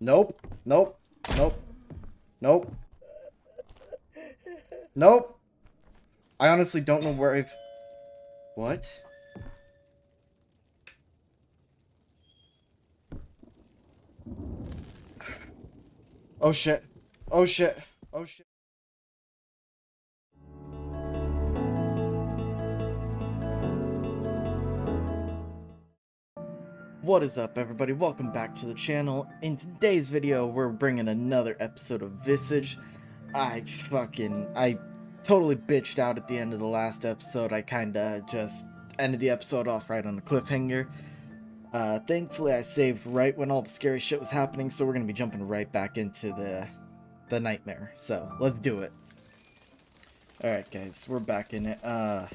Nope. Nope. Nope. Nope. Nope. I honestly don't know where I've... What? Oh shit. Oh shit. Oh shit. What is up, everybody? Welcome back to the channel. In today's video, we're bringing another episode of Visage. I totally bitched out at the end of the last episode. I kinda just ended the episode off right on a cliffhanger. Thankfully I saved right when all the scary shit was happening, so we're gonna be jumping right back into the nightmare. So, let's do it. Alright guys, we're back in it. Yeah,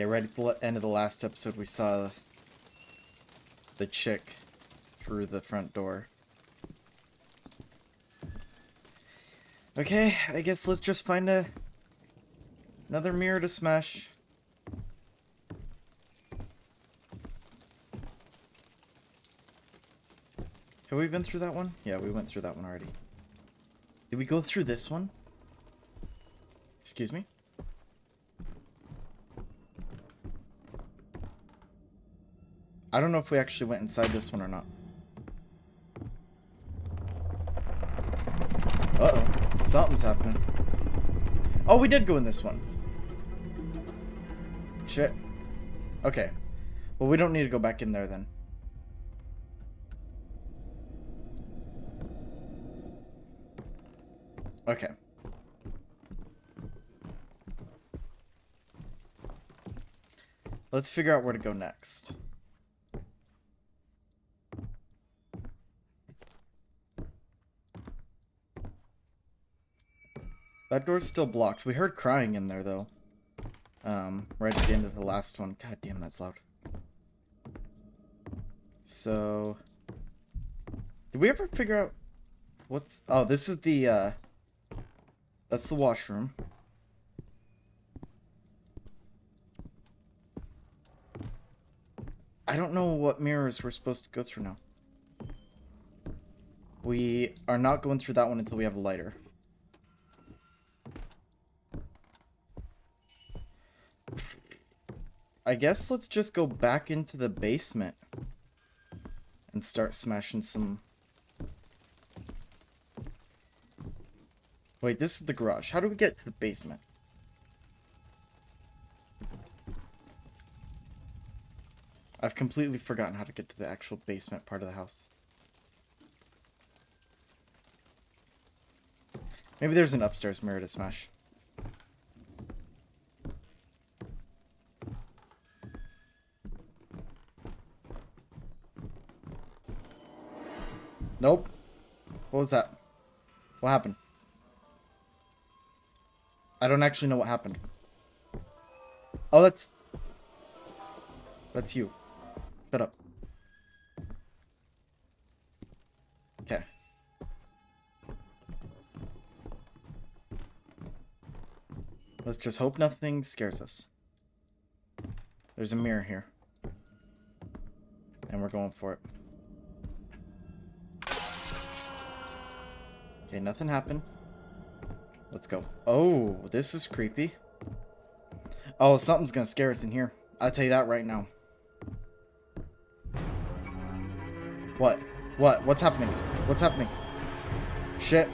right at the end of the last episode we saw the chick through the front door. Okay, I guess let's just find another mirror to smash. Have we been through that one? Yeah, we went through that one already. Did we go through this one? Excuse me? I don't know if we actually went inside this one or not. Uh-oh. Something's happening. Oh, we did go in this one. Shit. Okay. Well, we don't need to go back in there then. Okay. Let's figure out where to go next. That door's still blocked. We heard crying in there, though. Right at the end of the last one. God damn, that's loud. So... Did we ever figure out what's... Oh, this is the, that's the washroom. I don't know what mirrors we're supposed to go through now. We are not going through that one until we have a lighter. I guess let's just go back into the basement and start smashing some... Wait, this is the garage. How do we get to the basement? I've completely forgotten how to get to the actual basement part of the house. Maybe there's an upstairs mirror to smash. Nope. What was that? What happened? I don't actually know what happened. Oh, that's you. Shut up. Okay. Let's just hope nothing scares us. There's a mirror here. And we're going for it. Okay, nothing happened. Let's go. Oh, this is creepy. Oh, something's gonna scare us in here. I'll tell you that right now. What? What? What's happening? What's happening? Shit.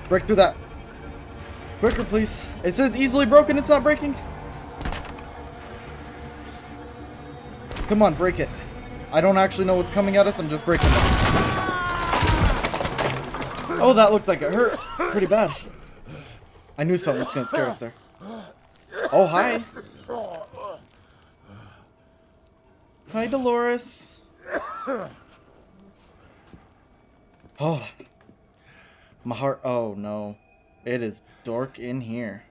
Break through that. Quicker, please. It says easily broken. It's not breaking. Come on, break it. I don't actually know what's coming at us. I'm just breaking it. Oh, that looked like it hurt pretty bad. I knew something was going to scare us there. Oh, hi. Hi, Dolores. Oh. My heart. Oh, no. It is dark in here.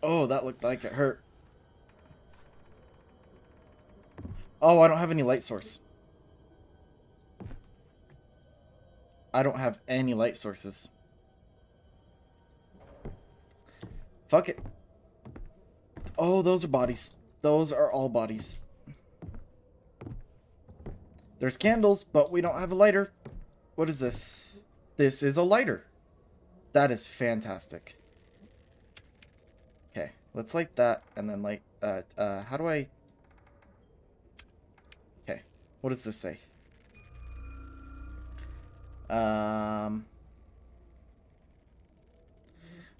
Oh, that looked like it hurt. Oh, I don't have any light source. I don't have any light sources. Fuck it. Oh, those are bodies. Those are all bodies. There's candles, but we don't have a lighter. What is this? This is a lighter. That is fantastic. Okay, let's light that, and then light, how do I... Okay, what does this say?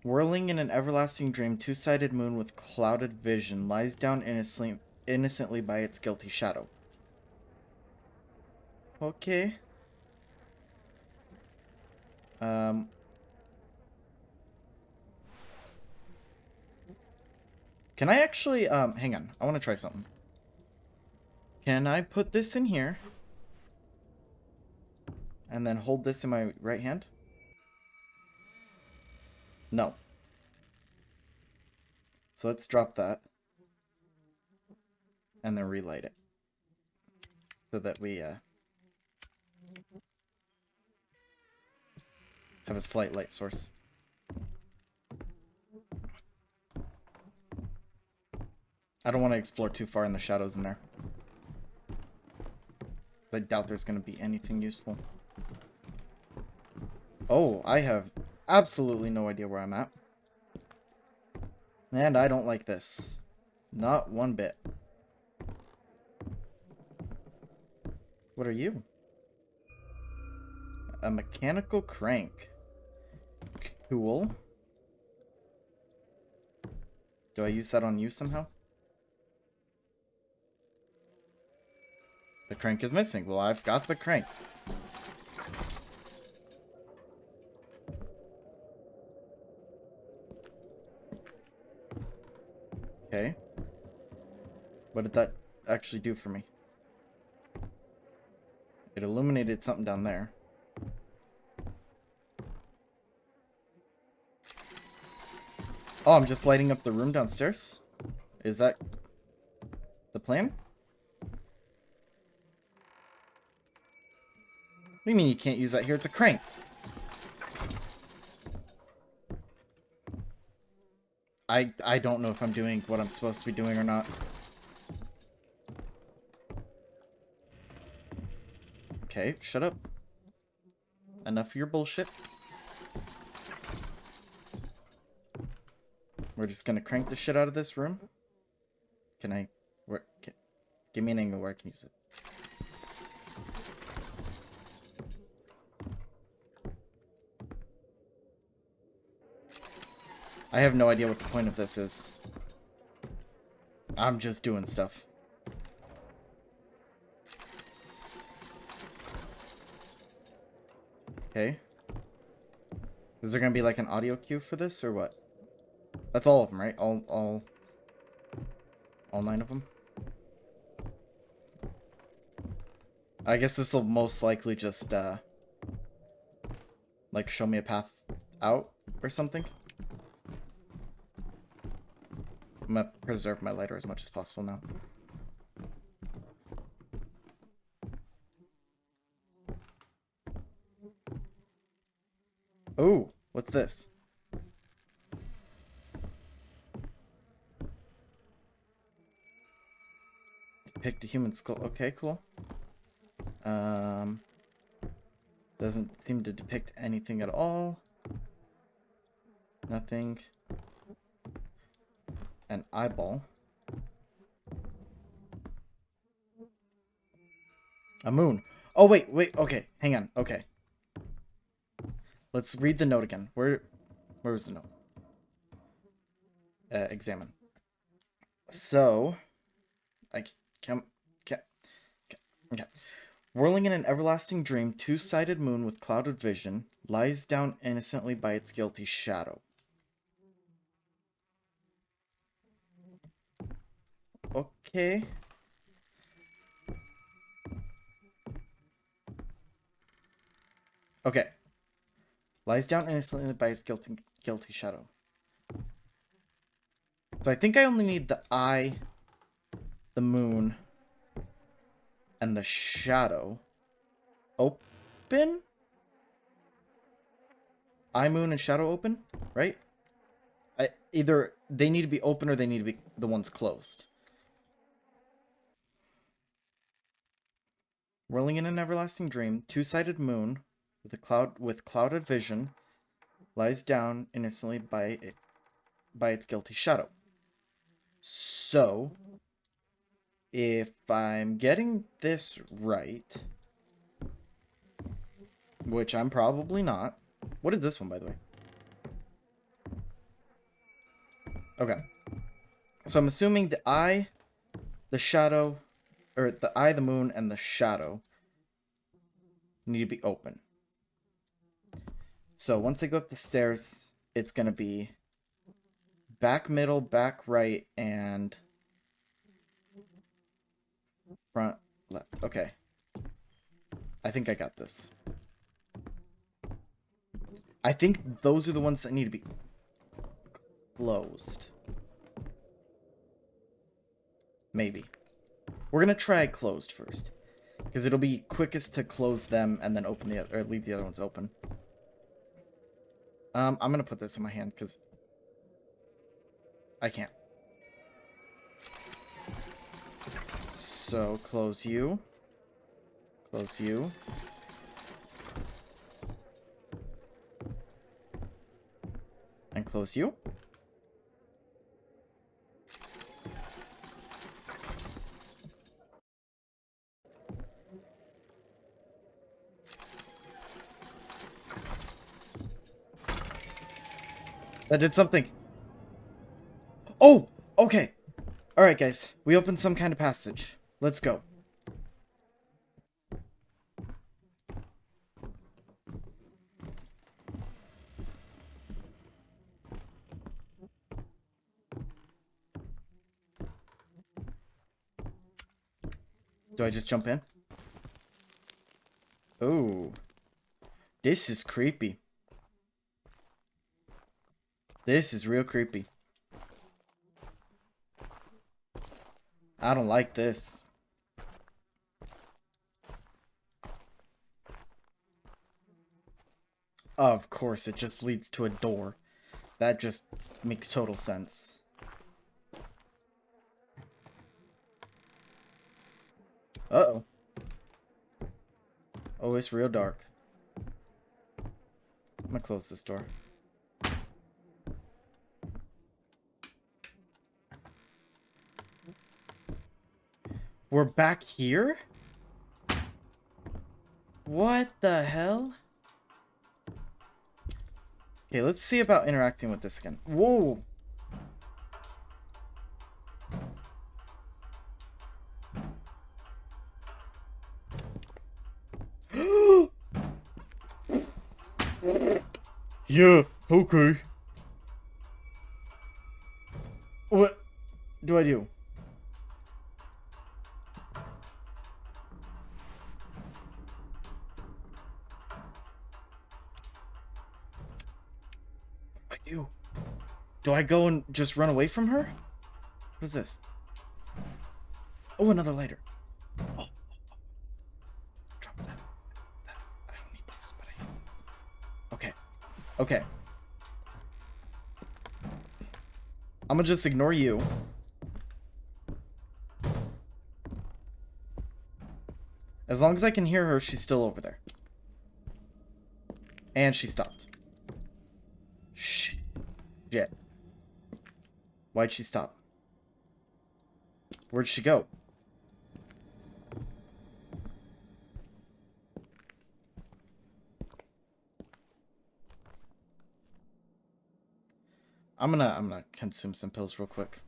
Whirling in an everlasting dream, two-sided moon with clouded vision lies down innocently by its guilty shadow. Okay. Can I actually, hang on. I want to try something. Can I put this in here? And then hold this in my right hand? No. So let's drop that. And then relight it. So that we, have a slight light source. I don't want to explore too far in the shadows in there. I doubt there's going to be anything useful. Oh, I have absolutely no idea where I'm at. And I don't like this. Not one bit. What are you? A mechanical crank. Cool. Do I use that on you somehow? The crank is missing. Well, I've got the crank. Okay. What did that actually do for me? It illuminated something down there. Oh, I'm just lighting up the room downstairs? Is that the plan? What do you mean you can't use that here? It's a crank. I don't know if I'm doing what I'm supposed to be doing or not. Okay, shut up. Enough of your bullshit. We're just gonna crank the shit out of this room. Can I... give me an angle where I can use it. I have no idea what the point of this is. I'm just doing stuff. Okay. Is there gonna be like an audio cue for this or what? That's all of them, right? All 9 of them? I guess this will most likely just, like, show me a path out or something. I'm gonna preserve my lighter as much as possible now. Oh, what's this? Depict a human skull. Okay, cool. Doesn't seem to depict anything at all. Nothing. An eyeball. A moon. Oh, wait, okay, hang on, okay. Let's read the note again. Where was the note? Examine. So, okay. Whirling in an everlasting dream, two-sided moon with clouded vision lies down innocently by its guilty shadow. Okay. Okay. Lies down innocently by its guilty shadow. So I think I only need the eye, the moon, and the shadow. Open? Eye, moon, and shadow open? Right? Either they need to be open or they need to be the ones closed. Rolling in an everlasting dream, two-sided moon with clouded vision lies down innocently by its guilty shadow. So, if I'm getting this right, which I'm probably not. What is this one, by the way? Okay. So I'm assuming the eye, the shadow, or the eye, the moon, and the shadow need to be open. So once I go up the stairs, it's going to be back middle, back right, and front left. Okay. I think I got this. I think those are the ones that need to be closed. Maybe. We're going to try closed first. Because it'll be quickest to close them and then open the or leave the other ones open. I'm going to put this in my hand because I can't. So, close you. Close you. And close you. That did something. Oh! Okay. Alright, guys. We opened some kind of passage. Let's go. Do I just jump in? Oh. This is creepy. This is real creepy. I don't like this. Of course, it just leads to a door. That just makes total sense. Uh-oh. Oh, it's real dark. I'm gonna close this door. We're back here? What the hell? Okay, let's see about interacting with this again. Whoa! Yeah, okay. What do I do? I do. Do I go and just run away from her? What is this? Oh, another lighter. Oh. Drop that. I don't need those, but I need those. Okay. Okay. I'm gonna just ignore you. As long as I can hear her, she's still over there. And she stopped. Shit. Why'd she stop? Where'd she go? I'm gonna consume some pills real quick.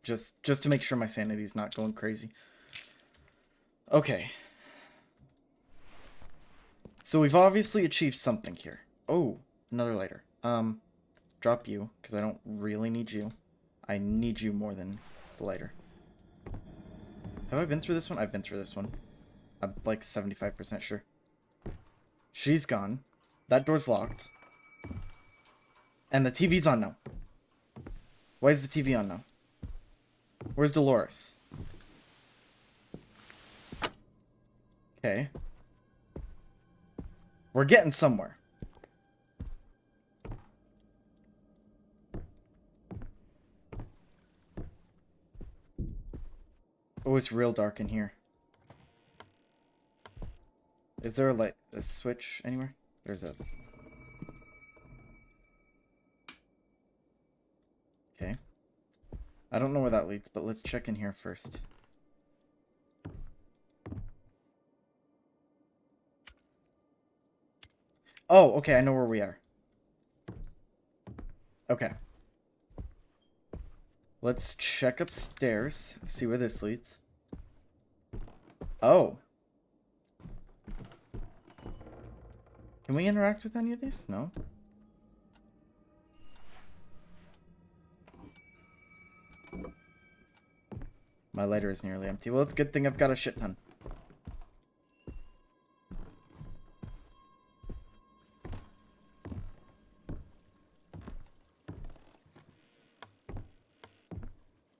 Just to make sure my sanity's not going crazy. Okay. So we've obviously achieved something here. Oh, another lighter. Drop you, because I don't really need you. I need you more than the lighter. Have I been through this one? I've been through this one. I'm like 75% sure. She's gone. That door's locked. And the TV's on now. Why is the TV on now? Where's Dolores? Okay. We're getting somewhere. Oh, it's real dark in here. Is there like a switch anywhere? There's a... Okay. I don't know where that leads, but let's check in here first. Oh, okay, I know where we are. Okay. Let's check upstairs, see where this leads. Oh. Can we interact with any of these? No. My lighter is nearly empty. Well, it's a good thing I've got a shit ton.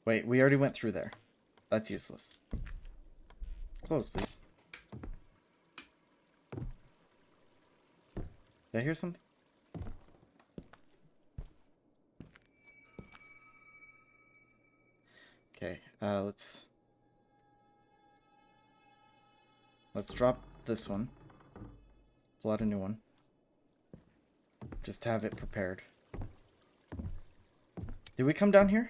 Wait, we already went through there. That's useless. Close, please. Did I hear something? Okay, let's drop this one. Pull out a new one. Just to have it prepared. Did we come down here?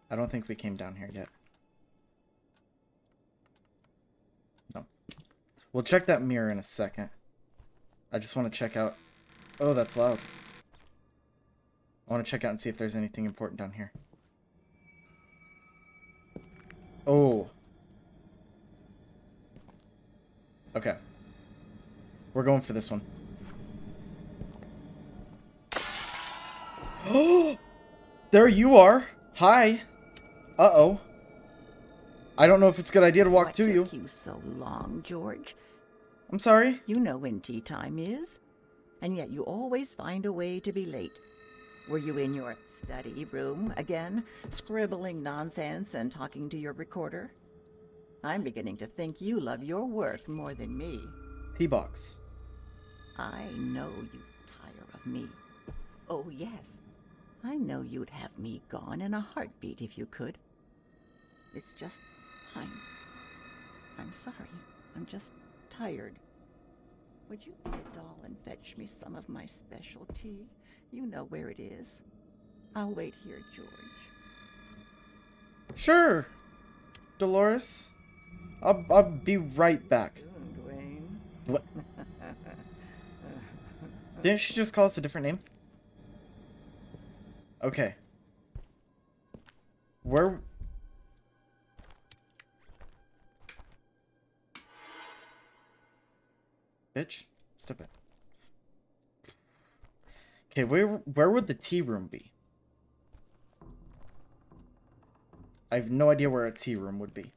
I don't think we came down here yet. No. We'll check that mirror in a second. I just want to check out... Oh, that's loud. I want to check out and see if there's anything important down here. Oh. Okay. We're going for this one. Oh! There you are! Hi! Uh-oh. I don't know if it's a good idea to walk to you. What took you so long, George? I'm sorry. You know when tea time is, and yet you always find a way to be late. Were you in your study room again, scribbling nonsense and talking to your recorder? I'm beginning to think you love your work more than me. Tea box. I know you tire of me. Oh, yes. I know you'd have me gone in a heartbeat if you could. It's just I'm sorry. I'm just tired. Would you be a doll and fetch me some of my special tea? You know where it is. I'll wait here, George. Sure, Dolores. I'll be right back. Soon, Dwayne. What? Didn't she just call us a different name? Okay. Where... Bitch, stop it. Okay, where would the tea room be? I have no idea where a tea room would be.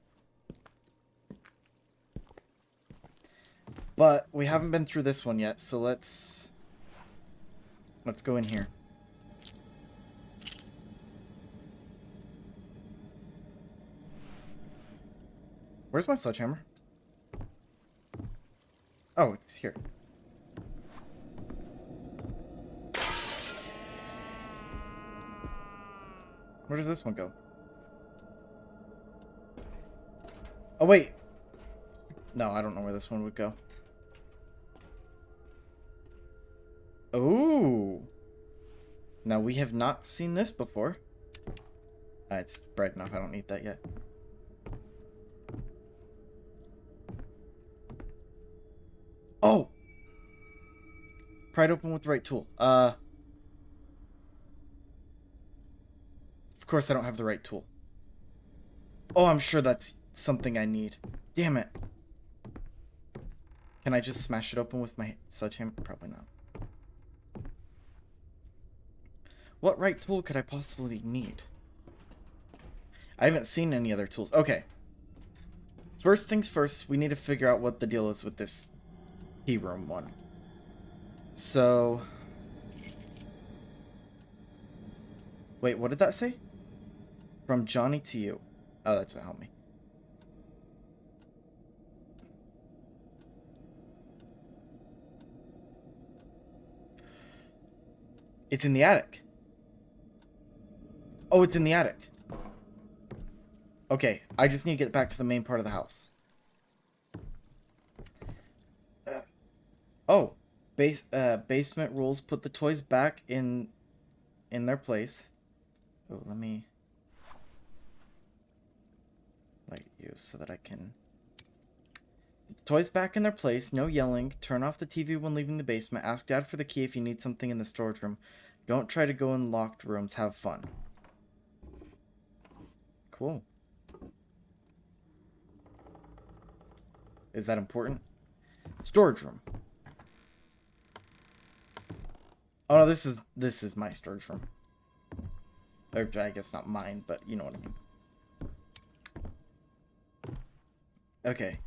But we haven't been through this one yet, so let's go in here. Where's my sledgehammer? Oh, it's here. Where does this one go? Oh, wait. No, I don't know where this one would go. Oh. Now, we have not seen this before. It's bright enough. I don't need that yet. Oh! Pry it open with the right tool. Of course I don't have the right tool. Oh, I'm sure that's something I need. Damn it. Can I just smash it open with my sledgehammer? Probably not. What right tool could I possibly need? I haven't seen any other tools. Okay. First things first, we need to figure out what the deal is with this tea room one. So... Wait, what did that say? From Johnny to you. Oh, that's not help me. It's in the attic. Oh, it's in the attic. Okay, I just need to get back to the main part of the house. Oh, basement rules. Put the toys back in their place. Oh, let me light you so that I can... Put the toys back in their place. No yelling. Turn off the TV when leaving the basement. Ask Dad for the key if you need something in the storage room. Don't try to go in locked rooms. Have fun. Cool. Is that important? Storage room. Oh no, this is my storage room. Or I guess not mine, but you know what I mean. Okay.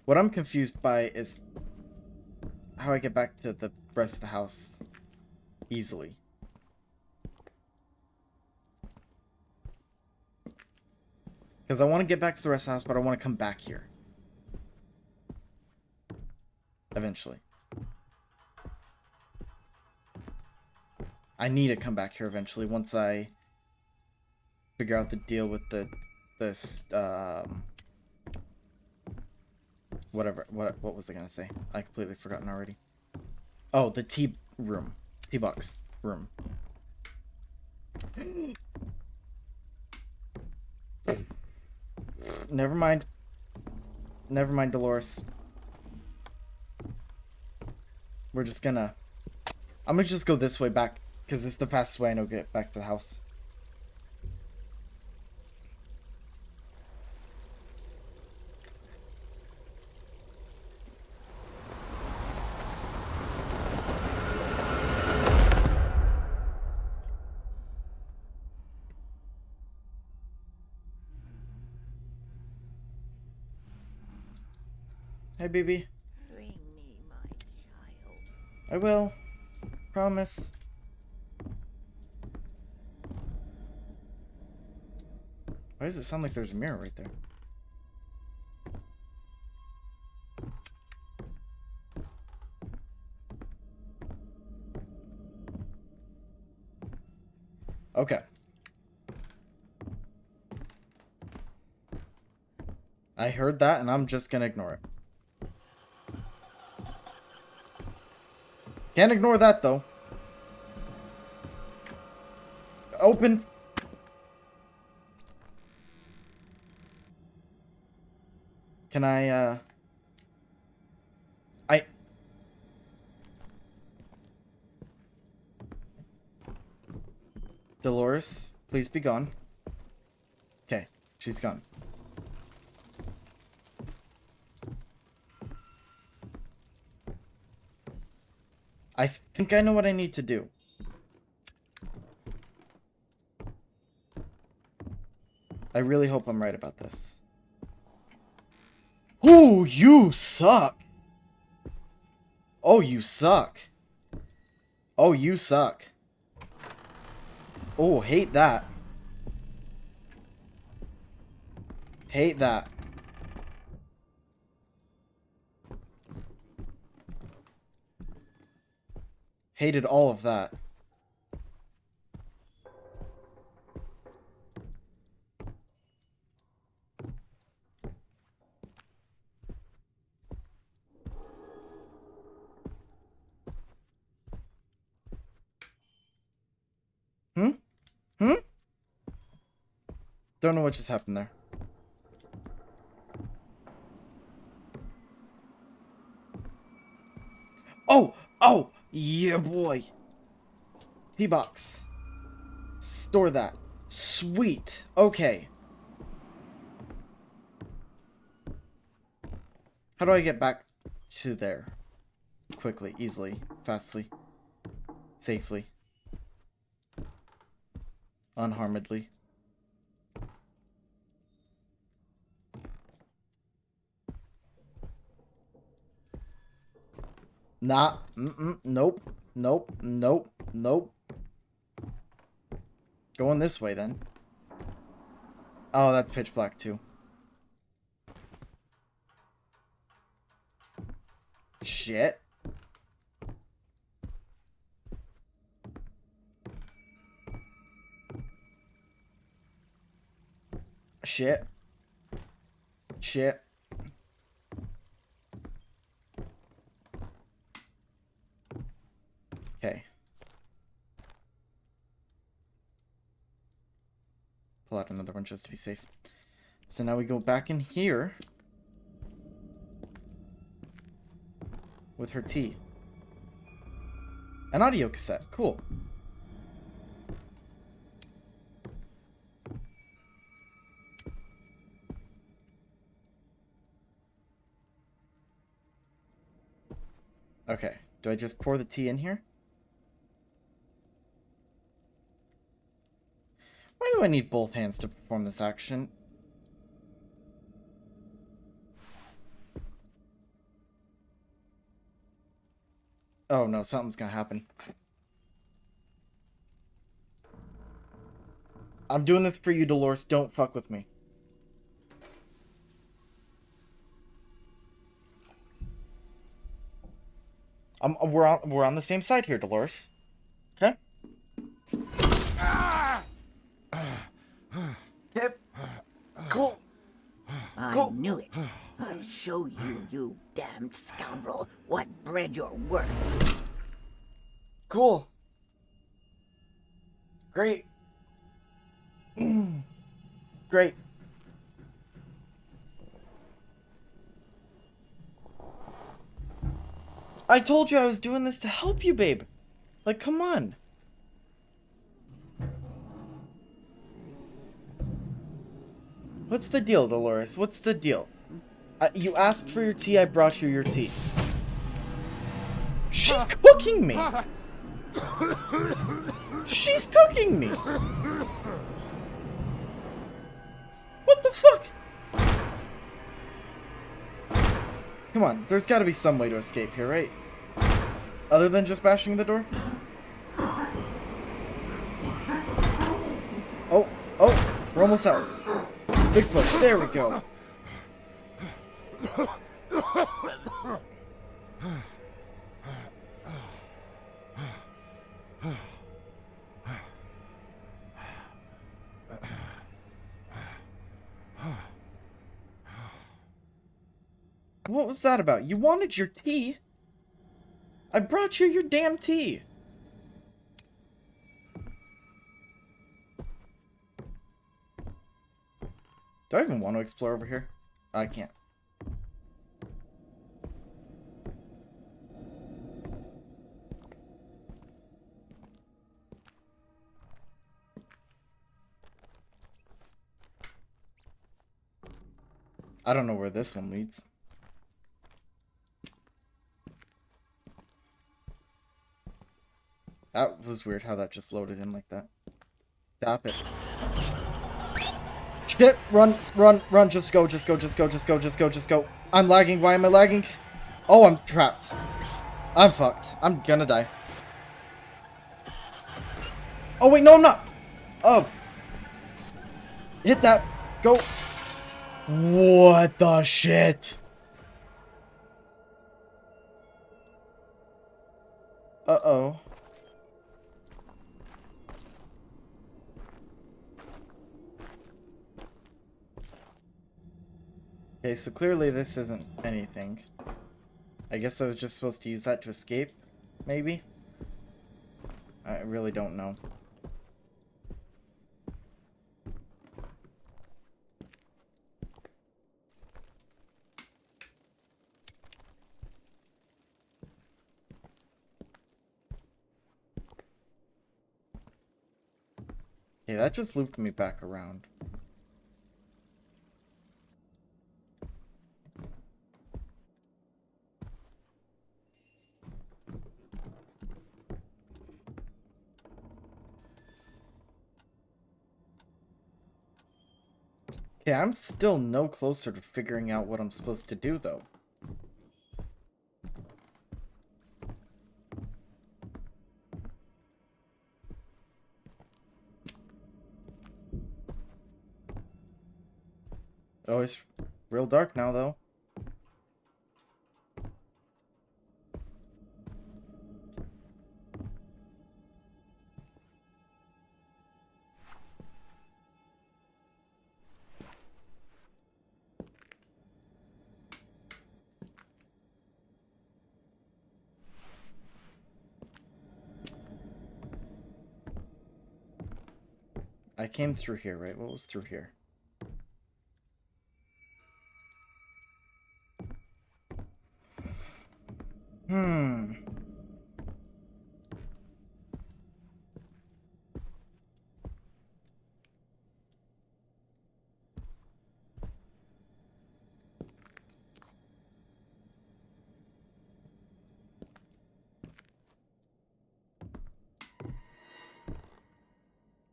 What I'm confused by is how I get back to the rest of the house easily. Because I want to get back to the rest of the house, but I want to come back here. Eventually. I need to come back here eventually once I figure out the deal with this whatever. What was I gonna say? I completely forgotten already. Oh, the tea room. Tea box room. Never mind. Never mind, Dolores. We're just gonna... I'm gonna just go this way back, because it's the fastest way I know to get back to the house. Hey, baby. Bring me my child. I will. Promise. Why does it sound like there's a mirror right there? Okay. I heard that, and I'm just gonna ignore it. Can't ignore that, though. Open. Can I, Dolores, please be gone. Okay, she's gone. I think I know what I need to do. I really hope I'm right about this. Ooh, you suck! Oh, you suck. Oh, you suck. Oh, hate that. Hate that. Hated all of that. Hmm? Hmm? Don't know what just happened there. Oh! Oh! Yeah, boy! T-Box. Store that. Sweet. Okay. How do I get back to there? Quickly, easily, fastly, safely, unharmedly. Nah. Nope. Nope. Nope. Nope. Going this way, then. Oh, that's pitch black, too. Shit. Shit. Shit. Okay. Pull out another one just to be safe. So now we go back in here with her tea. An audio cassette. Cool. Okay. Do I just pour the tea in here? Why do I need both hands to perform this action? Oh no, something's gonna happen. I'm doing this for you, Dolores. Don't fuck with me. We're on the same side here, Dolores. Okay? Yep. Cool. I knew it. I'll show you, you damned scoundrel, what bread you're worth. Cool. Great. Great. I told you I was doing this to help you, babe. Like, come on. What's the deal, Dolores? What's the deal? You asked for your tea, I brought you your tea. She's cooking me! She's cooking me! What the fuck? Come on, there's gotta be some way to escape here, right? Other than just bashing the door? Oh, we're almost out. Big push, there we go. What was that about? You wanted your tea? I brought you your damn tea. Do I even want to explore over here? I can't. I don't know where this one leads. That was weird how that just loaded in like that. Stop it. Shit! Run, run, run, just go, just go, just go, just go, just go, just go. I'm lagging, why am I lagging? Oh, I'm trapped. I'm fucked. I'm gonna die. Oh wait, no I'm not! Oh. Hit that. Go. What the shit? Uh-oh. Okay, so clearly this isn't anything. I guess I was just supposed to use that to escape, maybe? I really don't know. Okay, that just looped me back around. Okay, I'm still no closer to figuring out what I'm supposed to do, though. Oh, it's real dark now, though. I came through here, right? What was through here?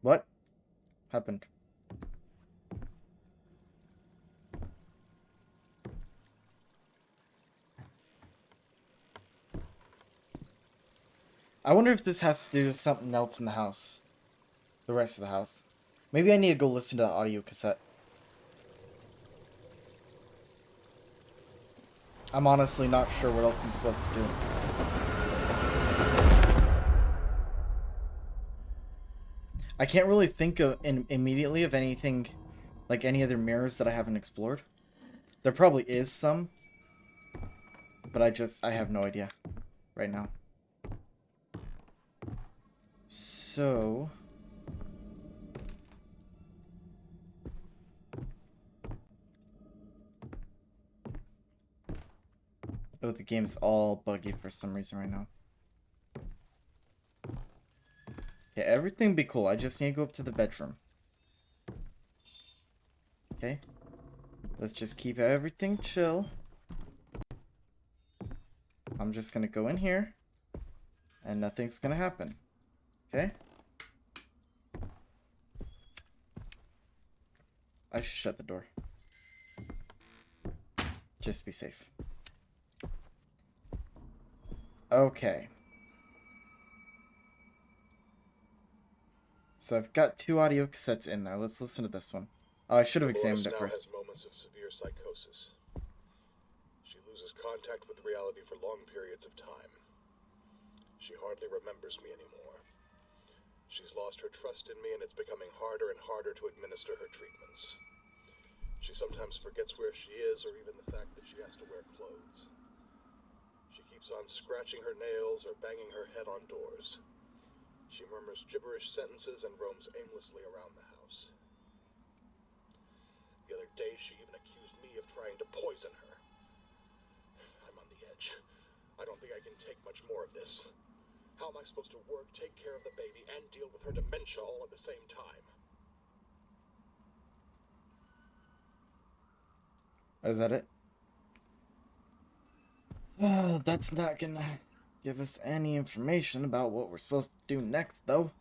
What happened? I wonder if this has to do with something else in the house. The rest of the house. Maybe I need to go listen to the audio cassette. I'm honestly not sure what else I'm supposed to do. I can't really think of immediately of anything, like any other mirrors that I haven't explored. There probably is some, but I have no idea right now. So... oh, the game's all buggy for some reason right now. Okay, everything be cool. I just need to go up to the bedroom. Okay. Let's just keep everything chill. I'm just gonna go in here, and nothing's gonna happen. Okay? I should shut the door. Just to be safe. Okay. So I've got 2 audio cassettes in there. Let's listen to this one. Oh, I should have examined it first. Has moments of severe psychosis. She loses contact with reality for long periods of time. She hardly remembers me anymore. She's lost her trust in me, and it's becoming harder and harder to administer her treatments. She sometimes forgets where she is, or even the fact that she has to wear clothes. She keeps on scratching her nails or banging her head on doors. She murmurs gibberish sentences and roams aimlessly around the house. The other day, she even accused me of trying to poison her. I'm on the edge. I don't think I can take much more of this. How am I supposed to work, take care of the baby, and deal with her dementia all at the same time? Is that it? That's not gonna give us any information about what we're supposed to do next, though.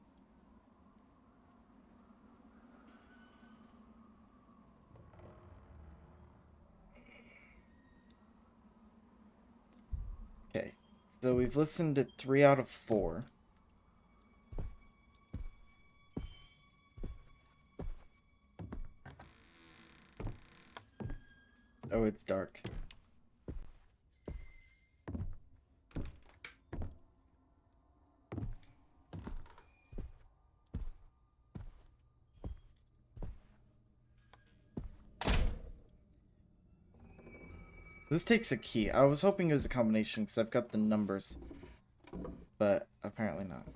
Okay, so we've listened to 3 out of 4. Oh, it's dark. This takes a key. I was hoping it was a combination because I've got the numbers, but apparently not.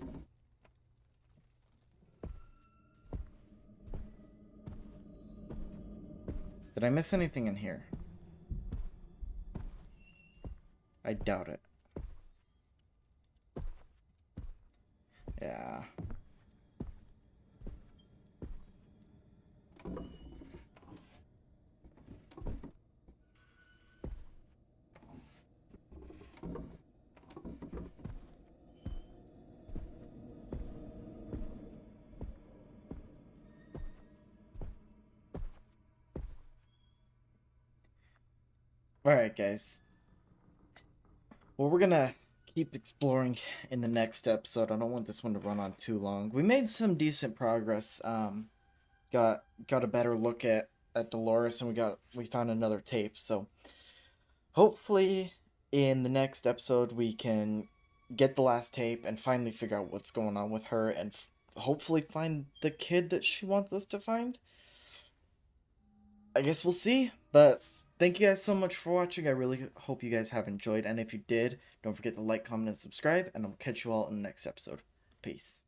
Did I miss anything in here? I doubt it. Yeah. Alright, guys. Well, we're gonna keep exploring in the next episode. I don't want this one to run on too long. We made some decent progress. Got a better look at Dolores, and we found another tape. So hopefully in the next episode we can get the last tape and finally figure out what's going on with her, and hopefully find the kid that she wants us to find. I guess we'll see, but thank you guys so much for watching. I really hope you guys have enjoyed, and if you did, don't forget to like, comment, and subscribe, and I'll catch you all in the next episode. Peace.